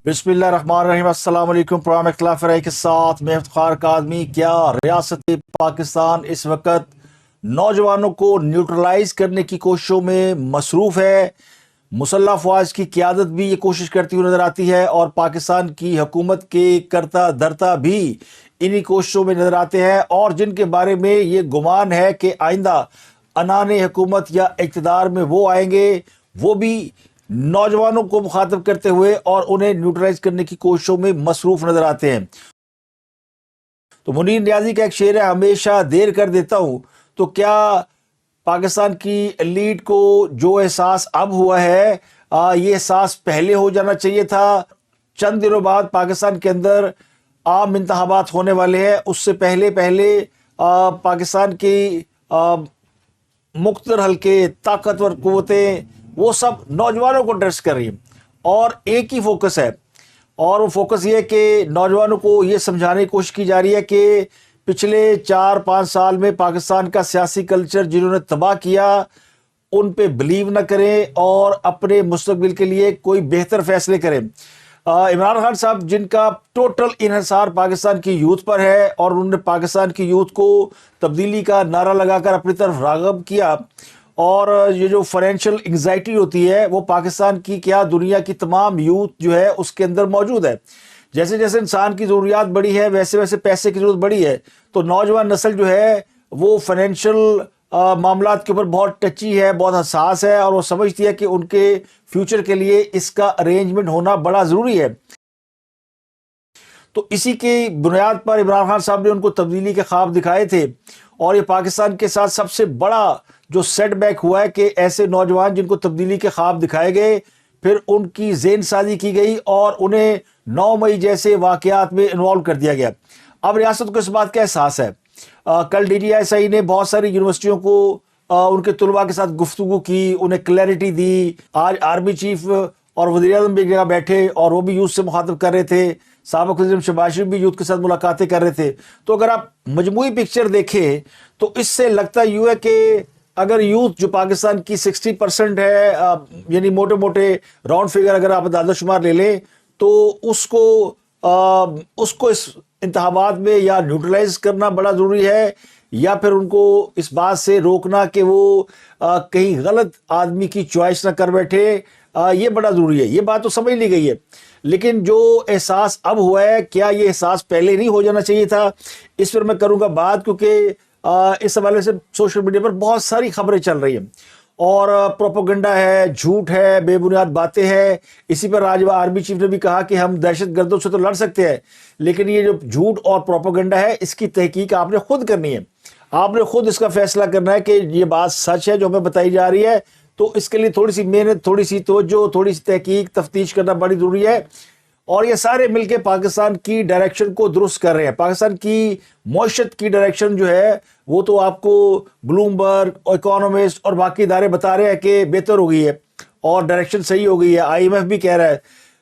بسم اللہ الرحمن الرحیم۔ السلام علیکم۔ پروگرام اختلاف رائے کے ساتھ میں افتخار کاظمی۔ کیا ریاست پاکستان اس وقت نوجوانوں کو نیوٹرلائز کرنے کی کوششوں میں مصروف ہے؟ مسلح افواج کی قیادت بھی یہ کوشش کرتی ہوئی نظر آتی ہے اور پاکستان کی حکومت کے کرتا دھرتا بھی انہی کوششوں میں نظر آتے ہیں، اور جن کے بارے میں یہ گمان ہے کہ آئندہ عنان حکومت یا اقتدار میں وہ آئیں گے، وہ بھی نوجوانوں کو مخاطب کرتے ہوئے اور انہیں نیوٹرلائز کرنے کی کوششوں میں مصروف نظر آتے ہیں۔ تو منیر نیازی کا ایک شعر ہے، ہمیشہ دیر کر دیتا ہوں۔ تو کیا پاکستان کی ایلیٹ کو جو احساس اب ہوا ہے، یہ احساس پہلے ہو جانا چاہیے تھا؟ چند دنوں بعد پاکستان کے اندر عام انتخابات ہونے والے ہیں، اس سے پہلے پاکستان کی مقتدر حلقے، طاقتور قوتیں، وہ سب نوجوانوں کو ڈریس کر رہی ہیں، اور ایک ہی فوکس ہے، اور وہ فوکس یہ ہے کہ نوجوانوں کو یہ سمجھانے کی کوشش کی جا رہی ہے کہ پچھلے 4-5 سال میں پاکستان کا سیاسی کلچر جنہوں نے تباہ کیا، ان پہ بلیو نہ کریں اور اپنے مستقبل کے لیے کوئی بہتر فیصلے کریں۔ عمران خان صاحب، جن کا ٹوٹل انحصار پاکستان کی یوتھ پر ہے، اور انہوں نے پاکستان کی یوتھ کو تبدیلی کا نعرہ لگا کر اپنی طرف راغب کیا، اور یہ جو فائنینشیل انگزائٹی ہوتی ہے وہ پاکستان کی کیا دنیا کی تمام یوتھ جو ہے اس کے اندر موجود ہے۔ جیسے جیسے انسان کی ضروریات بڑی ہے، ویسے ویسے پیسے کی ضرورت بڑی ہے، تو نوجوان نسل جو ہے وہ فائنینشیل معاملات کے اوپر بہت ٹچی ہے، بہت حساس ہے، اور وہ سمجھتی ہے کہ ان کے فیوچر کے لیے اس کا ارینجمنٹ ہونا بڑا ضروری ہے۔ تو اسی کی بنیاد پر عمران خان صاحب نے ان کو تبدیلی کے خواب دکھائے تھے، اور یہ پاکستان کے ساتھ سب سے بڑا جو سیٹ بیک ہوا ہے کہ ایسے نوجوان جن کو تبدیلی کے خواب دکھائے گئے، پھر ان کی ذہن سازی کی گئی اور انہیں 9 مئی جیسے واقعات میں انوالو کر دیا گیا۔ اب ریاست کو اس بات کا احساس ہے۔ کل DGI نے بہت ساری یونیورسٹیوں کو ان کے طلباء کے ساتھ گفتگو کی، انہیں کلیئرٹی دی۔ آج آرمی چیف اور وزیر اعظم بھی ایک جگہ بیٹھے اور وہ بھی یوتھ سے مخاطب کر رہے تھے، سابق وزیر شہباز شریف بھی یوتھ کے ساتھ ملاقاتیں کر رہے تھے۔ تو اگر آپ مجموعی پکچر دیکھیں تو اس سے لگتا یوں ہے کہ اگر یوتھ جو پاکستان کی 60% ہے، یعنی موٹے موٹے راؤنڈ فگر اگر آپ اعداد و شمار لے لیں، تو اس کو اس انتخابات میں یا نیوٹرلائز کرنا بڑا ضروری ہے، یا پھر ان کو اس بات سے روکنا کہ وہ کہیں غلط آدمی کی چوائس نہ کر بیٹھے، یہ بڑا ضروری ہے۔ یہ بات تو سمجھ لی گئی ہے، لیکن جو احساس اب ہوا ہے، کیا یہ احساس پہلے نہیں ہو جانا چاہیے تھا؟ اس پر میں کروں گا بات، کیونکہ اس حوالے سے سوشل میڈیا پر بہت ساری خبریں چل رہی ہیں، اور پروپیگنڈا ہے، جھوٹ ہے، بے بنیاد باتیں ہیں۔ اسی پر آج آرمی چیف نے بھی کہا کہ ہم دہشت گردوں سے تو لڑ سکتے ہیں، لیکن یہ جو جھوٹ اور پروپیگنڈا ہے، اس کی تحقیق آپ نے خود کرنی ہے، آپ نے خود اس کا فیصلہ کرنا ہے کہ یہ بات سچ ہے جو ہمیں بتائی جا رہی ہے۔ تو اس کے لیے تھوڑی سی محنت، تھوڑی سی توجہ، تھوڑی سی تحقیق تفتیش کرنا بڑی ضروری ہے، اور یہ سارے مل کے پاکستان کی ڈائریکشن کو درست کر رہے ہیں۔ پاکستان کی معیشت کی ڈائریکشن جو ہے وہ تو آپ کو بلومبرگ، اکانومسٹ اور باقی ادارے بتا رہے ہیں کہ بہتر ہو گئی ہے اور ڈائریکشن صحیح ہو گئی ہے، IMF بھی کہہ رہا ہے،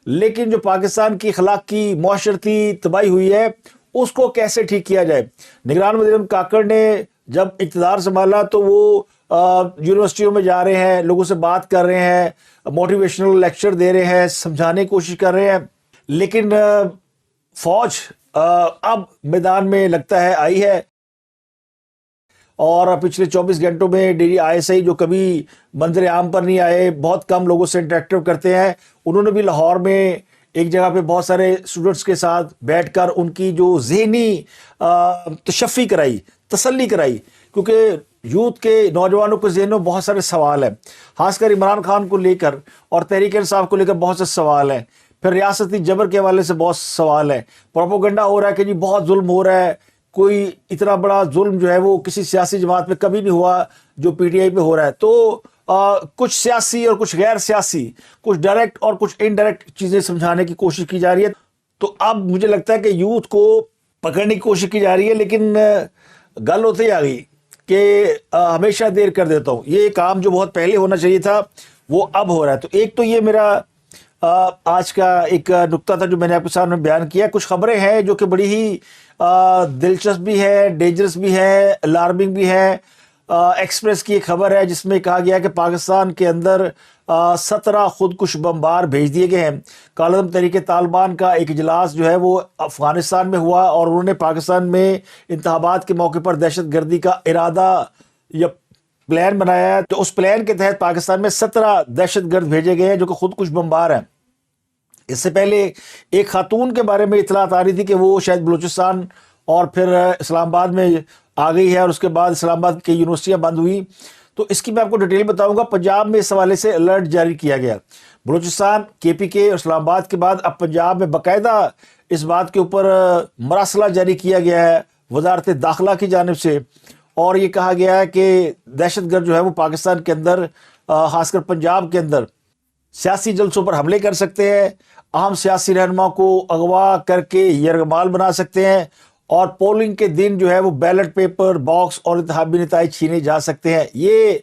لیکن جو پاکستان کی اخلاقی معاشرتی تباہی ہوئی ہے اس کو کیسے ٹھیک کیا جائے؟ نگران وزیر اعظم کاکڑ نے جب اقتدار سنبھالا تو وہ یونیورسٹیوں میں جا رہے ہیں، لوگوں سے بات کر رہے ہیں، موٹیویشنل لیکچر دے رہے ہیں، سمجھانے کی کوشش کر رہے ہیں، لیکن فوج اب میدان میں لگتا ہے آئی ہے، اور پچھلے 24 گھنٹوں میں DGI جو کبھی منظر عام پر نہیں آئے، بہت کم لوگوں سے انٹریکٹیو کرتے ہیں، انہوں نے بھی لاہور میں ایک جگہ پہ بہت سارے اسٹوڈنٹس کے ساتھ بیٹھ کر ان کی جو ذہنی تشفی کرائی، تسلی کرائی، کیونکہ یوتھ کے نوجوانوں کے ذہنوں میں بہت سارے سوال ہیں، خاص کر عمران خان کو لے کر اور تحریک انصاف کو لے کر بہت سے سوال ہیں، پھر ریاستی جبر کے حوالے سے بہت سوال ہیں، پروپیگنڈا ہو رہا ہے کہ جی بہت ظلم ہو رہا ہے، کوئی اتنا بڑا ظلم جو ہے وہ کسی سیاسی جماعت پہ کبھی نہیں ہوا جو PTI پہ ہو رہا ہے۔ تو کچھ سیاسی اور کچھ غیر سیاسی، کچھ ڈائریکٹ اور کچھ انڈائریکٹ چیزیں سمجھانے کی کوشش کی جا رہی ہے۔ تو اب مجھے لگتا ہے کہ یوتھ کو پکڑنے کی کوشش کی جا رہی ہے، لیکن گل ہوتے ہی آ گئی کہ ہمیشہ دیر کر دیتا ہوں۔ یہ کام جو بہت پہلے ہونا چاہیے تھا وہ اب ہو رہا ہے۔ تو ایک تو یہ میرا آج کا ایک نکتہ تھا جو میں نے آپ کے سامنے بیان کیا۔ کچھ خبریں ہیں جو کہ بڑی ہی دلچسپ بھی ہے، ڈینجرس بھی ہے، الارمنگ بھی ہے۔ ایکسپریس کی ایک خبر ہے جس میں کہا گیا ہے کہ پاکستان کے اندر 17 خودکش بمبار بھیج دیے گئے ہیں۔ کالعدم تحریک طالبان کا ایک اجلاس جو ہے وہ افغانستان میں ہوا اور انہوں نے پاکستان میں انتخابات کے موقع پر دہشت گردی کا ارادہ یا پلان بنایا ہے، تو اس پلان کے تحت پاکستان میں 17 دہشت گرد بھیجے گئے ہیں جو کہ خودکش بمبار ہیں۔ اس سے پہلے ایک خاتون کے بارے میں اطلاعات آ رہی تھی کہ وہ شاید بلوچستان اور پھر اسلام آباد میں آ گئی ہے اور اس کے بعد اسلام آباد کی یونیورسٹیاں بند ہوئی، تو اس کی میں آپ کو ڈیٹیل بتاؤں گا۔ پنجاب میں اس حوالے سے الرٹ جاری کیا گیا، بلوچستان، کے پی کے اور اسلام آباد کے بعد اب پنجاب میں باقاعدہ اس بات کے اوپر مراسلہ جاری کیا گیا ہے وزارت داخلہ کی جانب سے، اور یہ کہا گیا ہے کہ دہشت گرد جو ہے وہ پاکستان کے اندر خاص کر پنجاب کے اندر سیاسی جلسوں پر حملے کر سکتے ہیں، اہم سیاسی رہنما کو اغوا کر کے یرغمال بنا سکتے ہیں، اور پولنگ کے دن جو ہے وہ بیلٹ پیپر، باکس اور انتخابی نتائج چھینے جا سکتے ہیں۔ یہ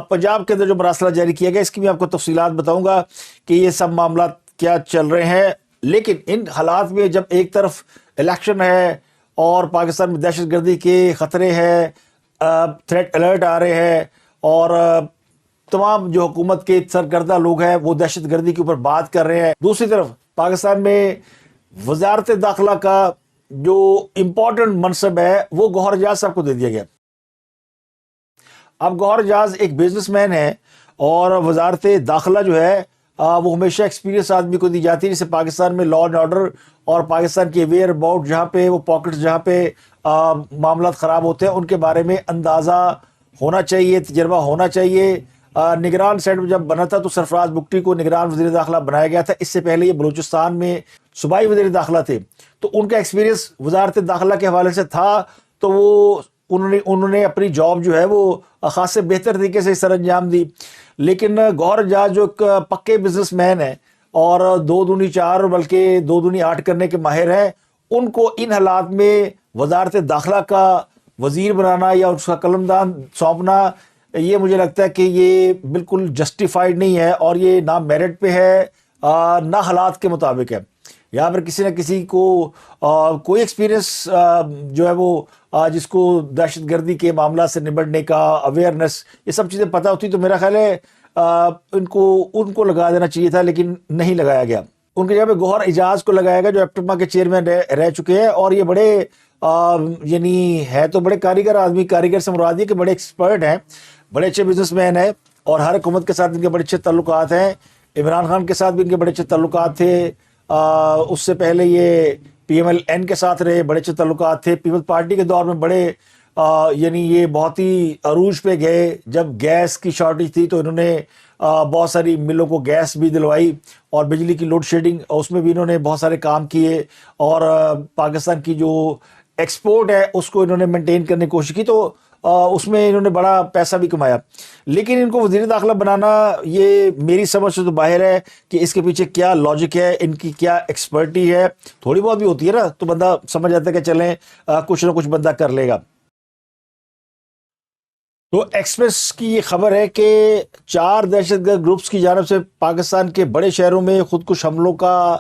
پنجاب کے اندر جو مراسلہ جاری کیا گیا، اس کی میں آپ کو تفصیلات بتاؤں گا کہ یہ سب معاملات کیا چل رہے ہیں۔ لیکن ان حالات میں جب ایک طرف الیکشن ہے اور پاکستان میں دہشت گردی کے خطرے ہیں، تھریٹ الرٹ آ رہے ہیں، اور تمام جو حکومت کے سرکردہ لوگ ہیں وہ دہشت گردی کے اوپر بات کر رہے ہیں، دوسری طرف پاکستان میں وزارت داخلہ کا جو امپورٹنٹ منصب ہے وہ گوہر اجاز صاحب کو دے دیا گیا۔ اب گوہر اجاز ایک بزنس مین ہے اور وزارت داخلہ جو ہے وہ ہمیشہ ایکسپیرینس آدمی کو دی جاتی ہے، جیسے پاکستان میں لا اینڈ آرڈر اور پاکستان کے ویئر اباؤٹ جہاں پہ وہ پاکٹس جہاں پہ معاملات خراب ہوتے ہیں ان کے بارے میں اندازہ ہونا چاہیے، تجربہ ہونا چاہیے۔ نگران سیٹ جب بنا تھا تو سرفراز بگٹی کو نگران وزیر داخلہ بنایا گیا تھا، اس سے پہلے یہ بلوچستان میں صوبائی وزیر داخلہ تھے، تو ان کا ایکسپیرینس وزارت داخلہ کے حوالے سے تھا، تو وہ انہوں نے اپنی جاب جو ہے وہ خاصے بہتر طریقے سے سر انجام دی۔ لیکن گوہر اجاز جو ایک پکے بزنس مین ہے اور 2 دونی 4 بلکہ 2 دونی 8 کرنے کے ماہر ہیں، ان کو ان حالات میں وزارت داخلہ کا وزیر بنانا یا اس کا قلمدان سونپنا، یہ مجھے لگتا ہے کہ یہ بالکل جسٹیفائیڈ نہیں ہے، اور یہ نہ میرٹ پہ ہے نہ حالات کے مطابق ہے۔ یہاں پر کسی نہ کسی کو کوئی ایکسپیرینس جو ہے وہ جس کو دہشت گردی کے معاملات سے نمٹنے کا اویئرنیس، یہ سب چیزیں پتہ ہوتی تو میرا خیال ہے ان کو لگا دینا چاہیے تھا، لیکن نہیں لگایا گیا۔ ان کے جگہ پہ گوہر اجاز کو لگایا گیا جو ایپٹما کے چیئرمین رہ چکے ہیں، اور یہ بڑے یعنی ہے تو بڑے کاریگر آدمی، کاریگر سے مراد یہ کہ بڑے ایکسپرٹ ہیں، بڑے اچھے بزنس مین ہیں، اور ہر حکومت کے ساتھ ان کے بڑے اچھے تعلقات ہیں۔ عمران خان کے ساتھ بھی ان کے بڑے اچھے تعلقات تھے، اس سے پہلے یہ پی ایم ایل این کے ساتھ رہے، بڑے اچھے تعلقات تھے۔ پیپلز پارٹی کے دور میں بڑے یعنی یہ بہت ہی عروج پہ گئے، جب گیس کی شارٹیج تھی تو انہوں نے بہت ساری ملوں کو گیس بھی دلوائی، اور بجلی کی لوڈ شیڈنگ اس میں بھی انہوں نے بہت سارے کام کیے، اور پاکستان کی جو ایکسپورٹ ہے اس کو انہوں نے مینٹین کرنے کی کوشش کی، تو اس میں انہوں نے بڑا پیسہ بھی کمایا۔ لیکن ان کو وزیر داخلہ بنانا یہ میری سمجھ سے تو باہر ہے کہ اس کے پیچھے کیا لاجک ہے، ان کی کیا ایکسپرٹی ہے، تھوڑی بہت بھی ہوتی ہے نا، تو بندہ سمجھ جاتا ہے کہ چلیں کچھ نہ کچھ بندہ کر لے گا۔ تو ایکسپریس کی یہ خبر ہے کہ 4 دہشت گرد گروپس کی جانب سے پاکستان کے بڑے شہروں میں خودکش حملوں کا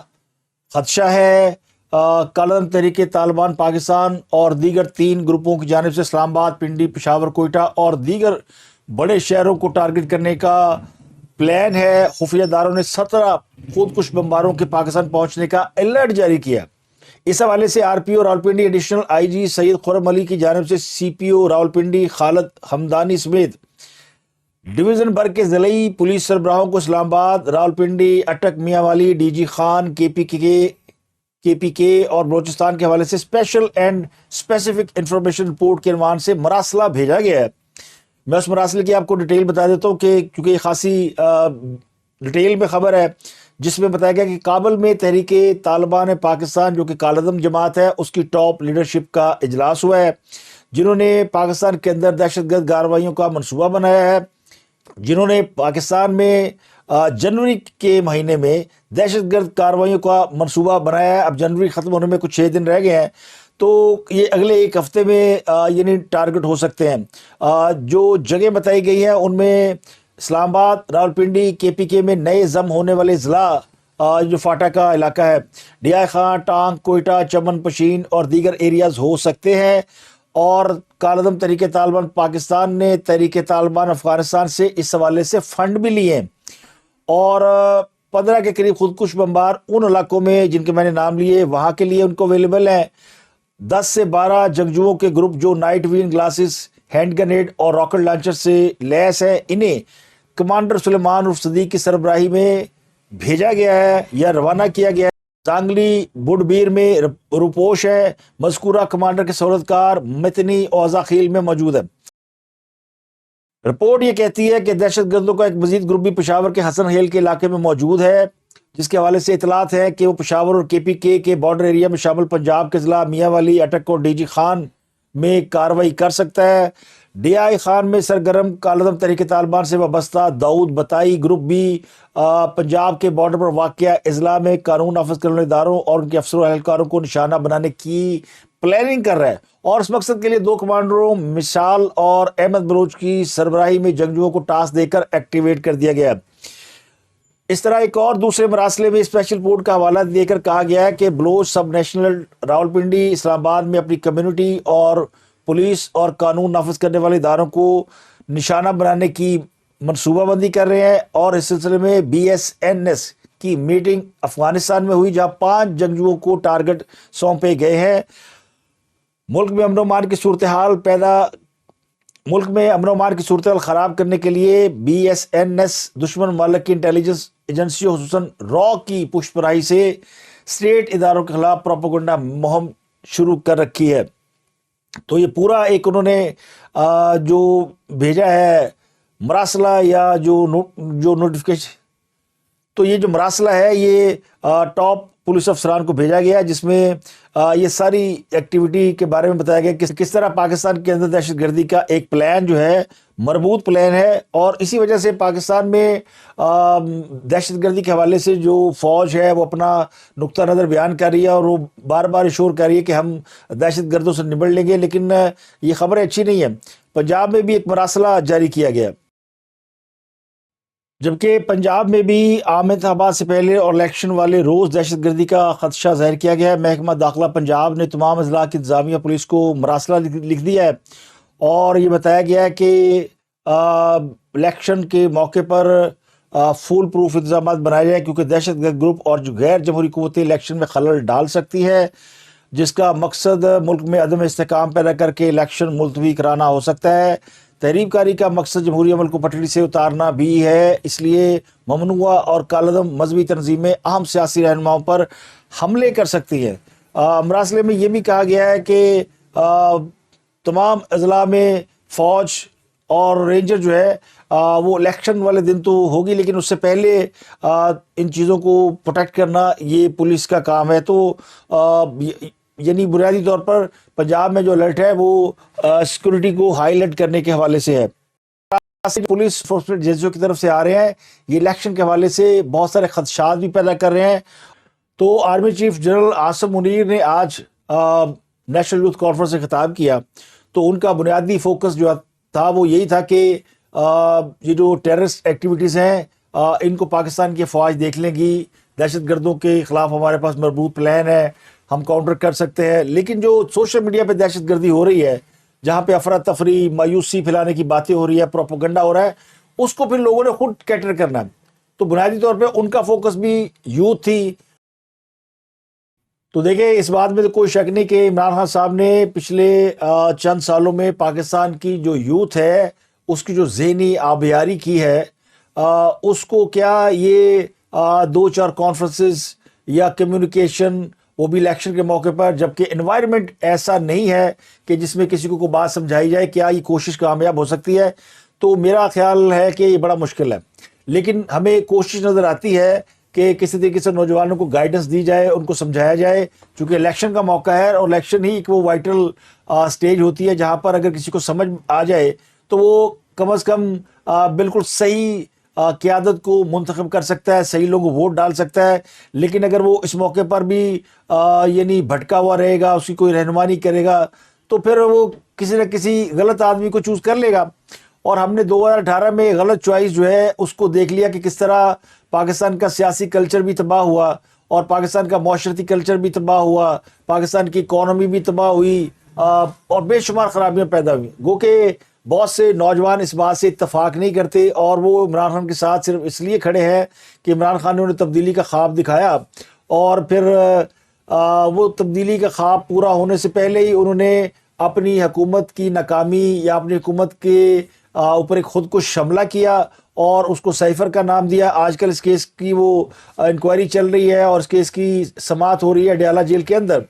خدشہ ہے۔ کالعدم تحریک طالبان پاکستان اور دیگر 3 گروپوں کی جانب سے اسلام آباد، پنڈی، پشاور، کوئٹہ اور دیگر بڑے شہروں کو ٹارگٹ کرنے کا پلان ہے۔ خفیہ اداروں نے 17 خودکش بمباروں کے پاکستان پہنچنے کا الرٹ جاری کیا۔ اس حوالے سے R P O Rawalpindi additional I G Syed Khurram Ali کی جانب سے سی پی او راولپنڈی خالد حمدانی سمیت ڈویژن بھر کے ضلعی پولیس سربراہوں کو اسلام آباد، راولپنڈی، اٹک، میاں والی، ڈی جی خان، کے پی کے اور بلوچستان کے حوالے سے special and specific information report کے عنوان سے مراسلہ بھیجا گیا ہے۔ میں اس مراسلے کی آپ کو ڈیٹیل بتا دیتا ہوں کہ کیونکہ یہ خاصی ڈیٹیل میں خبر ہے، جس میں بتایا گیا کہ کابل میں تحریک طالبان پاکستان جو کہ کالعدم جماعت ہے اس کی ٹاپ لیڈرشپ کا اجلاس ہوا ہے، جنہوں نے پاکستان کے اندر دہشت گرد کارروائیوں کا منصوبہ بنایا ہے، جنہوں نے پاکستان میں جنوری کے مہینے میں دہشت گرد کارروائیوں کا منصوبہ بنایا ہے۔ اب جنوری ختم ہونے میں کچھ 6 دن رہ گئے ہیں، تو یہ اگلے 1 ہفتے میں یعنی ٹارگٹ ہو سکتے ہیں۔ جو جگہ بتائی گئی ہیں ان میں اسلام آباد، راولپنڈی، کے پی کے میں نئے ضم ہونے والے ضلع جو فاٹا کا علاقہ ہے، ڈی آئی خان، ٹانگ، کوئٹہ، چمن، پشین اور دیگر ایریاز ہو سکتے ہیں، اور کالعدم تحریک طالبان پاکستان نے تحریک طالبان افغانستان سے اس حوالے سے فنڈ بھی لیے ہیں، اور 15 کے قریب خودکش بمبار ان علاقوں میں جن کے میں نے نام لیے وہاں کے لیے ان کو اویلیبل ہیں۔ 10 سے 12 جنگجوؤں کے گروپ جو night vision glasses, hand grenade اور راکٹ لانچر سے لیس ہے، انہیں کمانڈر سلیمان عرف صدیق کی سربراہی میں بھیجا گیا ہے یا روانہ کیا گیا ہے۔ سانگلی بڈبیر میں روپوش ہے، مذکورہ کمانڈر کے سہولتکار متنی اوزاخیل میں موجود ہے۔ رپورٹ یہ کہتی ہے کہ دہشت گردوں کا ایک مزید گروپ بھی پشاور کے حسن ہیل کے علاقے میں موجود ہے، جس کے حوالے سے اطلاعات ہے کہ وہ پشاور اور کے پی کے بارڈر ایریا میں شامل پنجاب کے ضلع میاں والی، اٹک اور ڈی جی خان میں کارروائی کر سکتا ہے۔ ڈی آئی خان میں سرگرم کالعدم تحریک طالبان سے وابستہ داؤد بتائی گروپ بھی پنجاب کے بارڈر پر واقع اضلاع میں قانون نافذ کرنے والے اداروں اور ان کے افسروں اہلکاروں کو نشانہ بنانے کی پلاننگ کر رہا ہے، اور اس مقصد کے لیے 2 کمانڈروں مشال اور احمد بلوچ کی سربراہی میں جنگجوؤں کو ٹاسک دے کر ایکٹیویٹ کر دیا گیا ہے۔ اس طرح ایک اور دوسرے مراسلے میں اسپیشل پورٹ کا حوالہ دے کر کہا گیا ہے کہ بلوچ سب نیشنل راولپنڈی اسلام آباد میں اپنی کمیونٹی اور پولیس اور قانون نافذ کرنے والے اداروں کو نشانہ بنانے کی منصوبہ بندی کر رہے ہیں، اور اس سلسلے میں بی ایس این ایس کی میٹنگ افغانستان میں ہوئی جہاں 5 جنگجوؤں کو ٹارگٹ سونپے گئے ہیں۔ ملک میں امن و امان کی صورتحال خراب کرنے کے لیے بی ایس این ایس دشمن ممالک کی انٹیلیجنس ایجنسیوں خصوصاً را کی پشت پناہی سے اسٹیٹ اداروں کے خلاف پروپیگنڈا مہم شروع کر رکھی ہے۔ تو یہ پورا ایک انہوں نے جو بھیجا ہے مراسلہ یا جو نوٹیفکیشن، تو یہ جو مراسلہ ہے یہ ٹاپ پولیس افسران کو بھیجا گیا، جس میں یہ ساری ایکٹیویٹی کے بارے میں بتایا گیا کہ کس طرح پاکستان کے اندر دہشت گردی کا ایک پلان جو ہے مربوط پلان ہے، اور اسی وجہ سے پاکستان میں دہشت گردی کے حوالے سے جو فوج ہے وہ اپنا نقطہ نظر بیان کر رہی ہے، اور وہ بار بار اشور کر رہی ہے کہ ہم دہشت گردوں سے نبڑ لیں گے، لیکن یہ خبریں اچھی نہیں ہیں۔ پنجاب میں بھی ایک مراسلہ جاری کیا گیا، جبکہ پنجاب میں بھی عام انتخابات سے پہلے اور الیکشن والے روز دہشت گردی کا خدشہ ظاہر کیا گیا ہے۔ محکمہ داخلہ پنجاب نے تمام اضلاع کی انتظامیہ پولیس کو مراسلہ لکھ دیا ہے، اور یہ بتایا گیا ہے کہ الیکشن کے موقع پر فول پروف انتظامات بنائے جائیں، کیونکہ دہشت گرد گروپ اور جو غیر جمہوری قوتیں الیکشن میں خلل ڈال سکتی ہے، جس کا مقصد ملک میں عدم استحکام پیدا کر کے الیکشن ملتوی کرانا ہو سکتا ہے۔ تحریک کاری کا مقصد جمہوری عمل کو پٹڑی سے اتارنا بھی ہے، اس لیے ممنوعہ اور کالعدم مذہبی تنظیمیں اہم سیاسی رہنماؤں پر حملے کر سکتی ہیں۔ مراسلے میں یہ بھی کہا گیا ہے کہ تمام اضلاع میں فوج اور رینجر جو ہے وہ الیکشن والے دن تو ہوگی، لیکن اس سے پہلے ان چیزوں کو پروٹیکٹ کرنا یہ پولیس کا کام ہے۔ تو یعنی بنیادی طور پر پنجاب میں جو الرٹ ہے وہ سیکورٹی کو ہائی الرٹ کرنے کے حوالے سے ہے۔ پولیس انفورسمنٹ ایجنسیوں کی طرف سے آ رہے ہیں، یہ الیکشن کے حوالے سے بہت سارے خدشات بھی پیدا کر رہے ہیں۔ تو army chief general Asim Munir نے آج نیشنل یوتھ کانفرنس سے خطاب کیا، تو ان کا بنیادی فوکس جو تھا وہ یہی تھا کہ یہ جو ٹیررسٹ ایکٹیویٹیز ہیں ان کو پاکستان کی فوج دیکھ لیں گی، دہشت گردوں کے خلاف ہمارے پاس مربوط پلان ہے، ہم کاؤنٹر کر سکتے ہیں۔ لیکن جو سوشل میڈیا پہ دہشت گردی ہو رہی ہے، جہاں پہ افراتفری، مایوسی پھیلانے کی باتیں ہو رہی ہے، پروپیگنڈا ہو رہا ہے، اس کو پھر لوگوں نے خود کیٹر کرنا ہے۔ تو بنیادی طور پہ ان کا فوکس بھی یوتھ تھی۔ تو دیکھیں، اس بات میں تو کوئی شک نہیں کہ عمران خان صاحب نے پچھلے چند سالوں میں پاکستان کی جو یوتھ ہے اس کی جو ذہنی آبیاری کی ہے، اس کو کیا یہ 2-4 کانفرنسز یا کمیونیکیشن، وہ بھی الیکشن کے موقع پر، جبکہ انوائرمنٹ ایسا نہیں ہے کہ جس میں کسی کو بات سمجھائی جائے، کیا یہ کوشش کامیاب ہو سکتی ہے؟ تو میرا خیال ہے کہ یہ بڑا مشکل ہے، لیکن ہمیں کوشش نظر آتی ہے کہ کسی طریقے سے نوجوانوں کو گائیڈنس دی جائے، ان کو سمجھایا جائے، چونکہ الیکشن کا موقع ہے، اور الیکشن ہی ایک وہ وائٹل سٹیج ہوتی ہے جہاں پر اگر کسی کو سمجھ آ جائے تو وہ کم از کم بالکل صحیح قیادت کو منتخب کر سکتا ہے، صحیح لوگوں کو ووٹ ڈال سکتا ہے۔ لیکن اگر وہ اس موقع پر بھی یعنی بھٹکا ہوا رہے گا، اس کی کوئی رہنمائی نہیں کرے گا، تو پھر وہ کسی نہ کسی غلط آدمی کو چوز کر لے گا۔ اور ہم نے 2018 میں غلط چوائس جو ہے اس کو دیکھ لیا کہ کس طرح پاکستان کا سیاسی کلچر بھی تباہ ہوا، اور پاکستان کا معاشرتی کلچر بھی تباہ ہوا، پاکستان کی اکانومی بھی تباہ ہوئی، اور بے شمار خرابیاں پیدا ہوئی. گو کہ بہت سے نوجوان اس بات سے اتفاق نہیں کرتے اور وہ عمران خان کے ساتھ صرف اس لیے کھڑے ہیں کہ عمران خان نے انہیں تبدیلی کا خواب دکھایا، اور پھر وہ تبدیلی کا خواب پورا ہونے سے پہلے ہی انہوں نے اپنی حکومت کی ناکامی یا اپنی حکومت کے اوپر ایک خود کو حملہ کیا اور اس کو سائفر کا نام دیا. آج کل اس کیس کی وہ انکوائری چل رہی ہے اور اس کیس کی سماعت ہو رہی ہے اڈیالہ جیل کے اندر.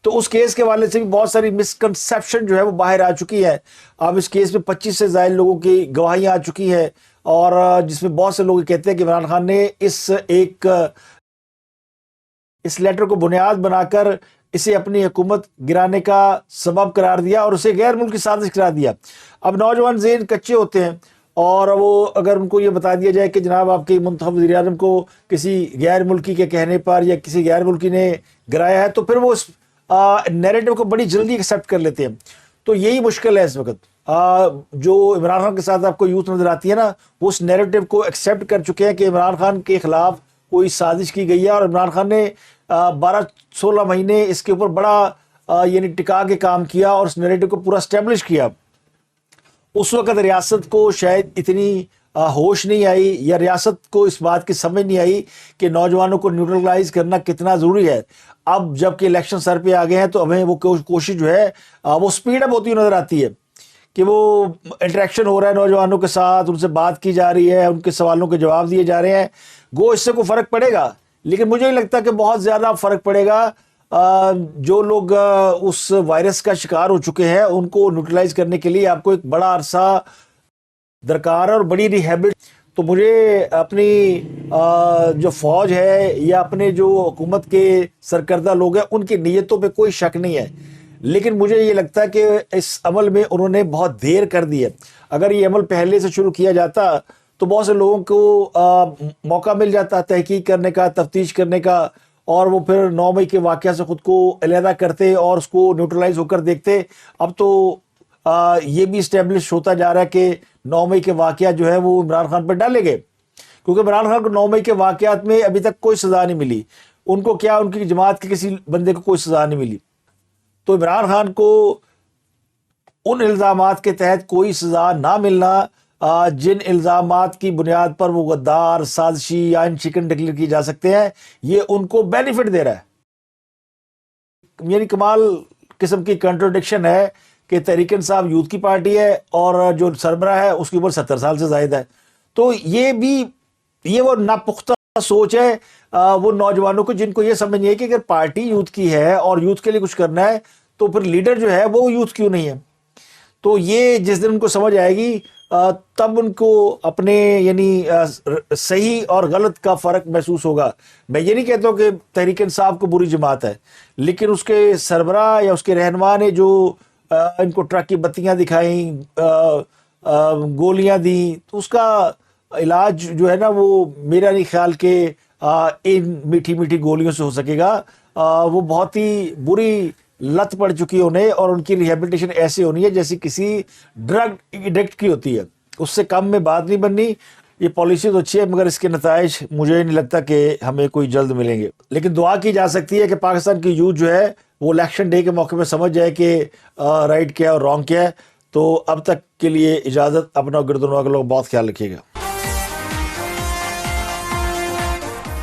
تو اس کیس کے والے سے بھی بہت ساری مسکنسیپشن جو ہے وہ باہر آ چکی ہے. اب اس کیس میں 25 سے زائد لوگوں کی گواہیاں آ چکی ہیں، اور جس میں بہت سے لوگ کہتے ہیں کہ عمران خان نے اس لیٹر کو بنیاد بنا کر اسے اپنی حکومت گرانے کا سبب قرار دیا اور اسے غیر ملکی سازش قرار دیا. اب نوجوان ذہن کچے ہوتے ہیں، اور وہ اگر ان کو یہ بتا دیا جائے کہ جناب آپ کے منتخب وزیر اعظم کو کسی غیر ملکی کے کہنے پر یا کسی غیر ملکی نے گرایا ہے، تو پھر وہ اس نیریٹو کو بڑی جلدی ایکسیپٹ کر لیتے ہیں. تو یہی مشکل ہے اس وقت. جو عمران خان کے ساتھ آپ کو یوتھ نظر آتی ہے نا، وہ اس نیریٹو کو ایکسیپٹ کر چکے ہیں کہ عمران خان کے خلاف کوئی سازش کی گئی ہے، اور عمران خان نے 12-16 مہینے اس کے اوپر بڑا یعنی ٹکا کے کام کیا اور اس نیریٹو کو پورا اسٹیبلش کیا. اس وقت ریاست کو شاید اتنی ہوش نہیں آئی، یا ریاست کو اس بات کی سمجھ نہیں آئی کہ نوجوانوں کو نیوٹرلائز کرنا کتنا ضروری ہے. اب جب کہ الیکشن سر پہ آ گئے ہیں تو ہمیں وہ کوشش جو ہے وہ سپیڈ اپ ہوتی ہوئی نظر آتی ہے کہ وہ انٹریکشن ہو رہا ہے نوجوانوں کے ساتھ، ان سے بات کی جا رہی ہے، ان کے سوالوں کے جواب دیے جا رہے ہیں. گو اس سے کوئی فرق پڑے گا، لیکن مجھے نہیں لگتا کہ بہت زیادہ فرق پڑے گا. جو لوگ اس وائرس کا شکار ہو چکے ہیں ان کو نیوٹرلائز کرنے کے لیے آپ کو ایک بڑا عرصہ درکار ہے اور بڑی ریہیبل. تو مجھے اپنی جو فوج ہے یا اپنے جو حکومت کے سرکردہ لوگ ہیں ان کی نیتوں پہ کوئی شک نہیں ہے، لیکن مجھے یہ لگتا ہے کہ اس عمل میں انہوں نے بہت دیر کر دی ہے. اگر یہ عمل پہلے سے شروع کیا جاتا تو بہت سے لوگوں کو موقع مل جاتا تحقیق کرنے کا، تفتیش کرنے کا، اور وہ پھر 9 مئی کے واقعہ سے خود کو علیحدہ کرتے اور اس کو نیوٹرلائز ہو کر دیکھتے. اب تو یہ بھی اسٹیبلش ہوتا جا رہا ہے کہ 9 مئی کے واقعات جو ہے وہ عمران خان پر ڈالے گئے، کیونکہ عمران خان کو 9 مئی کے واقعات میں ابھی تک کوئی سزا نہیں ملی. ان کو کیا، ان کی جماعت کے کسی بندے کو کوئی سزا نہیں ملی. تو عمران خان کو ان الزامات کے تحت کوئی سزا نہ ملنا جن الزامات کی بنیاد پر وہ غدار، سازشی یا ان چکن ڈکلیئر کی جا سکتے ہیں، یہ ان کو بینیفٹ دے رہا ہے. یعنی کمال قسم کی کنٹروڈکشن ہے کہ تحریک انصاف یوتھ کی پارٹی ہے اور جو سربراہ ہے اس کی عمر 70 سال سے زائد ہے. تو یہ وہ ناپختہ سوچ ہے وہ نوجوانوں کو، جن کو یہ سمجھ نہیں ہے کہ اگر پارٹی یوتھ کی ہے اور یوتھ کے لیے کچھ کرنا ہے تو پھر لیڈر جو ہے وہ یوتھ کیوں نہیں ہے. تو یہ جس دن ان کو سمجھ آئے گی تب ان کو اپنے یعنی صحیح اور غلط کا فرق محسوس ہوگا. میں یہ نہیں کہتا ہوں کہ تحریک انصاف کو بری جماعت ہے، لیکن اس کے سربراہ یا اس کے رہنما نے جو ان کو ٹرک کی بتیاں دکھائیں، گولیاں دیں، تو اس کا علاج جو ہے نا وہ میرا نہیں خیال کہ ان میٹھی میٹھی گولیوں سے ہو سکے گا. وہ بہت ہی بری لت پڑ چکی انہیں، اور ان کی ریہیبلیٹیشن ایسی ہونی ہے جیسی کسی ڈرگ ایڈکٹ کی ہوتی ہے. اس سے کم میں بات نہیں بننی. یہ پالیسی تو اچھی ہے مگر اس کے نتائج مجھے نہیں لگتا کہ ہمیں کوئی جلد ملیں گے. لیکن دعا کی جا سکتی ہے کہ پاکستان کی یوتھ جو ہے وہ الیکشن ڈے کے موقع پہ سمجھ جائے کہ رائٹ کیا ہے اور رانگ کیا ہے. تو اب تک کے لیے اجازت. اپنا گردنوا کا لوگ بہت خیال رکھیے گا.